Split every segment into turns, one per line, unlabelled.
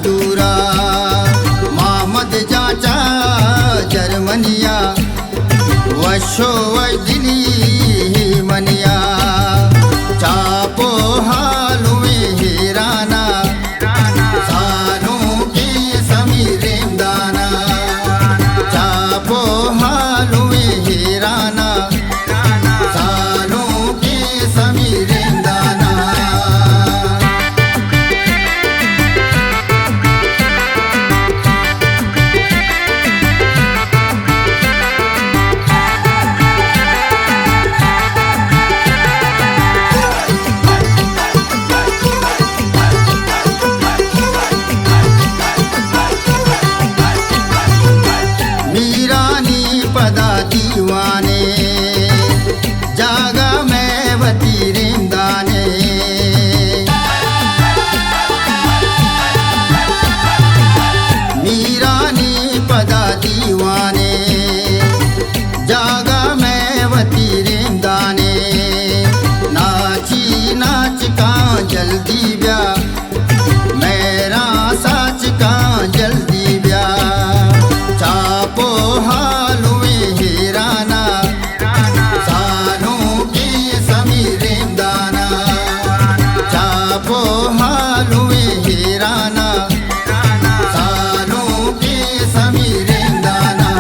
दूरा मोहम्मद जाचा जर्मनिया वशो वजली मनिया चापो हालू हिराना सानू की समीरेम दाना चापो हालू हिराना सानू की समीरेम दाना पदा दीवाने जागा मैं वती रेमदाने मीरानी पदा दीवाने जागा मैं वती रेमदाने नाची नाच का जल्दी ब्या मेरा साच का जल्दी ब्या चापो हालू हिराना सानू की समीरेम दाना चापो हालू हिराना सानू की समीरेम दाना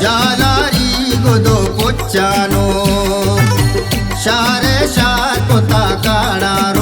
जालारी गोदो पोचानो शारे शार कोता काड़ारो